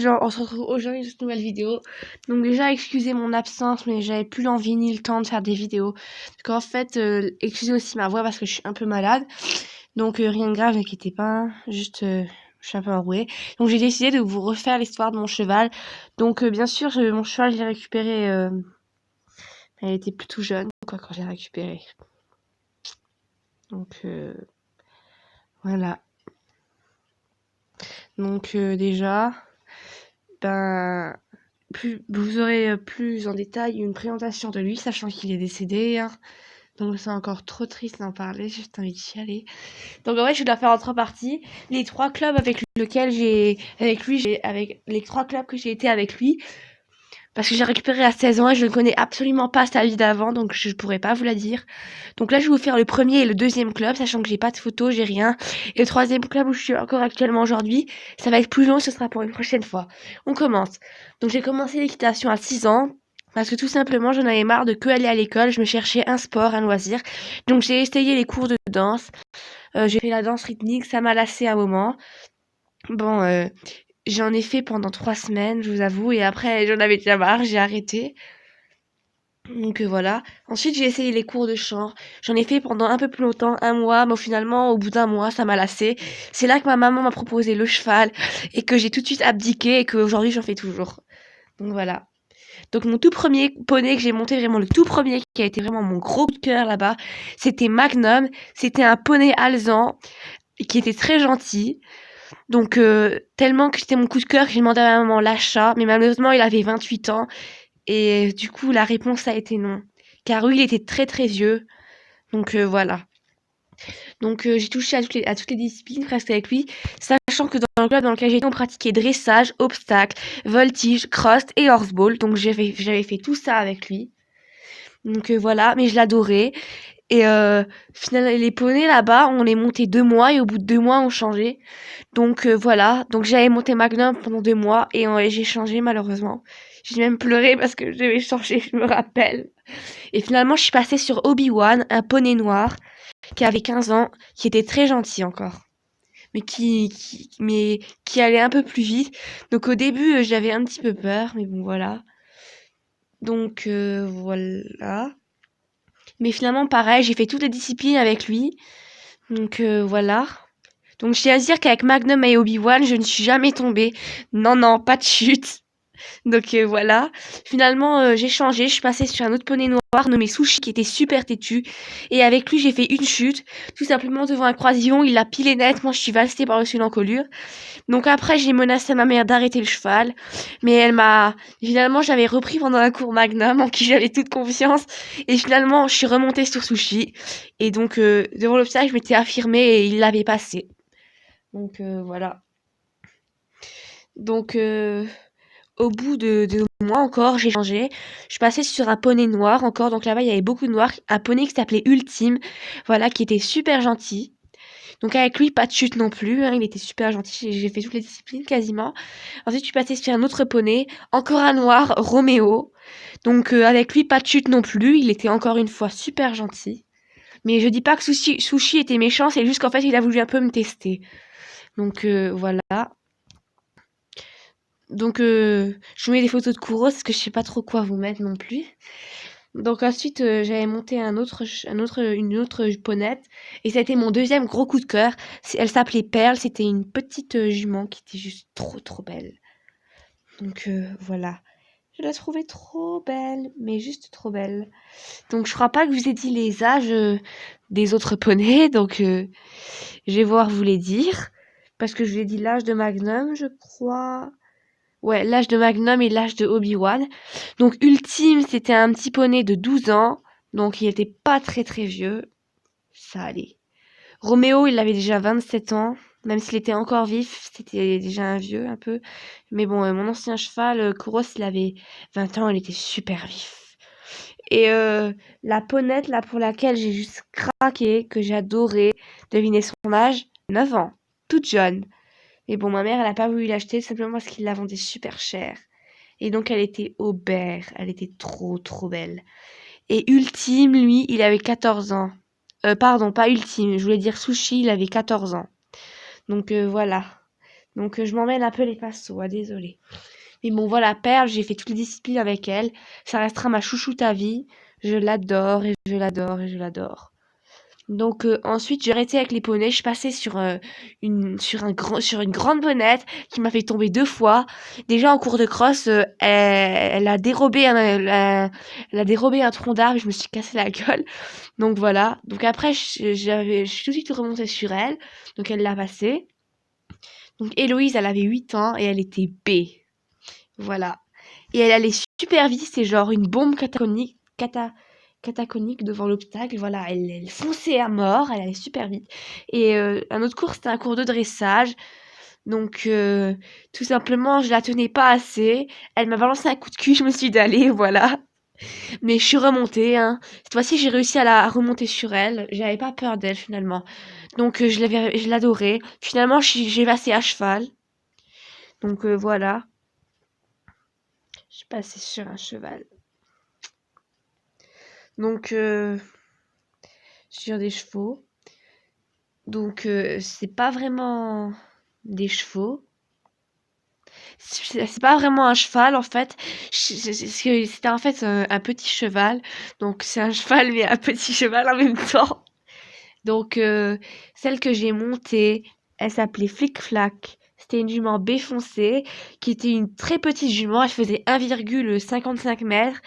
Genre, on se retrouve aujourd'hui dans cette nouvelle vidéo. Donc déjà, excusez mon absence, mais j'avais plus l'envie ni le temps de faire des vidéos. Parce qu'en fait, excusez aussi ma voix parce que je suis un peu malade. Donc rien de grave, n'inquiétez pas. Juste, je suis un peu enrouée. Donc j'ai décidé de vous refaire l'histoire de mon cheval. Donc bien sûr, mon cheval, je l'ai récupéré. Elle était plutôt jeune, quoi, quand je l'ai récupéré. Donc voilà. Donc déjà, ben... vous aurez plus en détail une présentation de lui, sachant qu'il est décédé. Hein. Donc c'est encore trop triste d'en parler, j'ai juste envie de chialer. Donc en fait, je dois faire en 3 parties. Les 3 clubs avec les 3 clubs que j'ai été avec lui. Parce que j'ai récupéré à 16 ans et je ne connais absolument pas sa vie d'avant, donc je ne pourrais pas vous la dire. Donc là, je vais vous faire le premier et le deuxième club, sachant que j'ai pas de photos, j'ai rien. Et le troisième club où je suis encore actuellement aujourd'hui, ça va être plus long, ce sera pour une prochaine fois. On commence. Donc j'ai commencé l'équitation à 6 ans. Parce que tout simplement, j'en avais marre de que aller à l'école, je me cherchais un sport, un loisir. Donc j'ai essayé les cours de danse. J'ai fait la danse rythmique, ça m'a lassé un moment. Bon, j'en ai fait pendant 3 semaines, je vous avoue, et après j'en avais déjà marre, j'ai arrêté. Donc voilà. Ensuite, j'ai essayé les cours de chant. J'en ai fait pendant un peu plus longtemps, 1 mois, mais finalement, au bout d'1 mois, ça m'a lassé. C'est là que ma maman m'a proposé le cheval et que j'ai tout de suite abdiqué et qu'aujourd'hui, j'en fais toujours. Donc voilà. Donc mon tout premier poney que j'ai monté, vraiment le tout premier qui a été vraiment mon gros coup de cœur là-bas, c'était Magnum. C'était un poney alezan qui était très gentil. Donc tellement que c'était mon coup de cœur que j'ai demandé à ma maman l'achat, mais malheureusement, il avait 28 ans. Et du coup, la réponse a été non. Car oui, il était très très vieux. Donc voilà. Donc j'ai touché à toutes les disciplines presque avec lui, sachant que dans le club dans lequel j'étais, on pratiquait dressage, obstacle, voltige, cross et horseball. Donc j'avais fait tout ça avec lui. Donc voilà, mais je l'adorais. Et finalement, les poneys là-bas, on les montait 2 mois et au bout de 2 mois, on changeait. Donc voilà, donc j'avais monté Magnum pendant 2 mois et j'ai changé malheureusement. J'ai même pleuré parce que j'avais changé, je me rappelle. Et finalement, je suis passée sur Obi-Wan, un poney noir qui avait 15 ans, qui était très gentil encore, mais qui allait un peu plus vite. Donc au début, j'avais un petit peu peur, mais bon voilà. Donc voilà. Mais finalement, pareil, j'ai fait toutes les disciplines avec lui. Donc voilà. Donc je tiens à dire qu'avec Magnum et Obi-Wan, je ne suis jamais tombée. Non, non, pas de chute. Donc voilà. Finalement, j'ai changé. Je suis passée sur un autre poney noir nommé Sushi qui était super têtu. Et avec lui, j'ai fait une chute. Tout simplement devant un croisillon. Il l'a pilé net. Moi, je suis valsée par-dessus l'encolure. Donc après, j'ai menacé ma mère d'arrêter le cheval. Mais elle m'a... Finalement, j'avais repris pendant un cours Magnum en qui j'avais toute confiance. Et finalement, je suis remontée sur Sushi. Et donc, devant l'obstacle, je m'étais affirmée et il l'avait passé. Donc voilà. Donc au bout de mois encore, j'ai changé. Je suis passée sur un poney noir encore. Donc là-bas, il y avait beaucoup de noirs. Un poney qui s'appelait Ultime. Voilà, qui était super gentil. Donc avec lui, pas de chute non plus. Hein, il était super gentil. J'ai fait toutes les disciplines quasiment. Ensuite, je suis passée sur un autre poney. Encore un noir, Roméo. Donc avec lui, pas de chute non plus. Il était encore une fois super gentil. Mais je dis pas que Sushi était méchant. C'est juste qu'en fait, il a voulu un peu me tester. Donc voilà. Donc je vous mets des photos de Kouros parce que je sais pas trop quoi vous mettre non plus. Donc ensuite j'avais monté une autre ponette et ça a été mon deuxième gros coup de cœur. Elle s'appelait Perle, c'était une petite jument qui était juste trop belle. Donc voilà. Je la trouvais trop belle, mais juste trop belle. Donc je crois pas que je vous ai dit les âges des autres poneys, donc je vais voir vous les dire. Parce que je vous ai dit l'âge de Magnum, je crois. Ouais, l'âge de Magnum et l'âge de Obi-Wan. Donc Ultime, c'était un petit poney de 12 ans. Donc il était pas très vieux. Ça allait. Roméo, il avait déjà 27 ans. Même s'il était encore vif, c'était déjà un vieux un peu. Mais bon, mon ancien cheval, Kouros, il avait 20 ans, il était super vif. Et la ponette là pour laquelle j'ai juste craqué, que j'ai adoré, devinez son âge, 9 ans. Toute jeune. Mais bon, ma mère, elle a pas voulu l'acheter simplement parce qu'il la vendait super cher. Et donc, elle était aubert. Elle était trop belle. Et Ultime, lui, il avait 14 ans. Pardon, pas Ultime. Je voulais dire Sushi, il avait 14 ans. Donc, voilà. Donc je m'emmène un peu les pinceaux, désolée. Mais bon voilà, Perle, j'ai fait toutes les disciplines avec elle. Ça restera ma chouchoute à vie. Je l'adore et je l'adore et je l'adore. Donc ensuite, j'ai arrêté avec les poneys. Je passais sur une grande bonnette qui m'a fait tomber 2 fois. Déjà en cours de cross, elle a dérobé elle a dérobé un tronc d'arbre et je me suis cassé la gueule. Donc voilà. Donc après, je suis tout de suite remontée sur elle. Donc elle l'a passé. Donc Héloïse, elle avait 8 ans et elle était B. Voilà. Et elle allait super vite, c'est genre une bombe cataconique devant l'obstacle. Voilà, elle fonçait à mort, elle allait super vite. Et un autre cours, c'était un cours de dressage. Donc, tout simplement, je la tenais pas assez. Elle m'a balancé un coup de cul, je me suis dit, allez, voilà. Mais je suis remontée, hein. Cette fois-ci, j'ai réussi à remonter sur elle. J'avais pas peur d'elle, finalement. Donc, je l'adorais. Finalement, j'ai passé à cheval. Donc, voilà. Je suis passée sur un cheval. Donc, sur des chevaux. Donc, c'est pas vraiment des chevaux. C'est pas vraiment un cheval, en fait. C'était en fait un petit cheval. Donc, c'est un cheval, mais un petit cheval en même temps. Donc, celle que j'ai montée, elle s'appelait Flic Flac. C'était une jument B foncée, qui était une très petite jument. Elle faisait 1,55 mètres.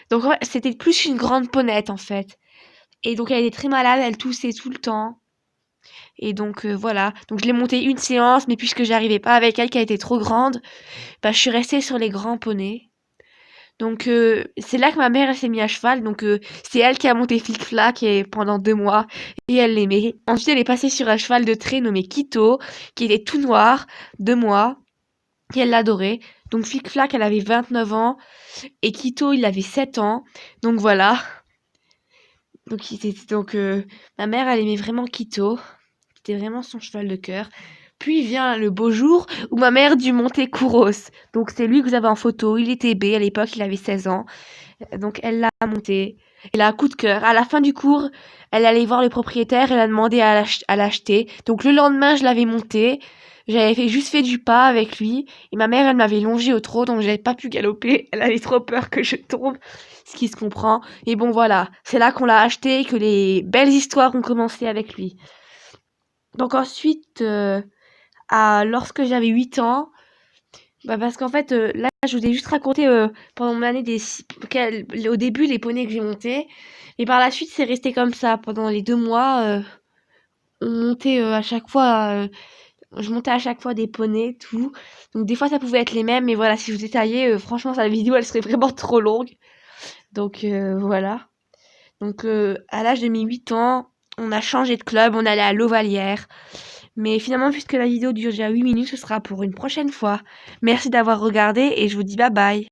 Donc, ouais, c'était plus une grande ponette, en fait. Et donc, elle était très malade, elle toussait tout le temps. Et donc, voilà. Donc, je l'ai montée une séance, mais puisque j'arrivais pas avec elle, qui a été trop grande, bah, je suis restée sur les grands poneys. Donc, c'est là que ma mère, elle s'est mise à cheval. Donc, c'est elle qui a monté Flic Flac pendant 2 mois. Et elle l'aimait. Ensuite, elle est passée sur un cheval de trait nommé Quito, qui était tout noir, 2 mois. Et elle l'adorait. Donc, Flic Flac, elle avait 29 ans. Et Quito, il avait 7 ans. Donc, voilà. Donc, ma mère, elle aimait vraiment Quito. C'était vraiment son cheval de cœur. Puis vient le beau jour où ma mère dut monter Kouros. Donc c'est lui que vous avez en photo. Il était B à l'époque, il avait 16 ans. Donc elle l'a monté. Elle a un coup de cœur. À la fin du cours, elle allait voir le propriétaire. Elle a demandé à l'acheter. Donc le lendemain, je l'avais monté. Juste fait du pas avec lui. Et ma mère, elle m'avait longé au trot, donc j'avais pas pu galoper. Elle avait trop peur que je tombe. Ce qui se comprend. Et bon, voilà. C'est là qu'on l'a acheté, que les belles histoires ont commencé avec lui. Donc ensuite, lorsque j'avais 8 ans, bah parce qu'en fait, là, je vous ai juste raconté pendant mon année au début les poneys que j'ai montés. Et par la suite, c'est resté comme ça. Pendant les 2 mois, on montait à chaque fois, je montais à chaque fois des poneys, tout. Donc des fois, ça pouvait être les mêmes, mais voilà, si je vous détaillais, franchement, la vidéo, elle serait vraiment trop longue. Donc voilà. Donc à l'âge de mes 8 ans, on a changé de club, on allait à l'Auvalière. Mais finalement, puisque la vidéo dure déjà 8 minutes, ce sera pour une prochaine fois. Merci d'avoir regardé et je vous dis bye bye.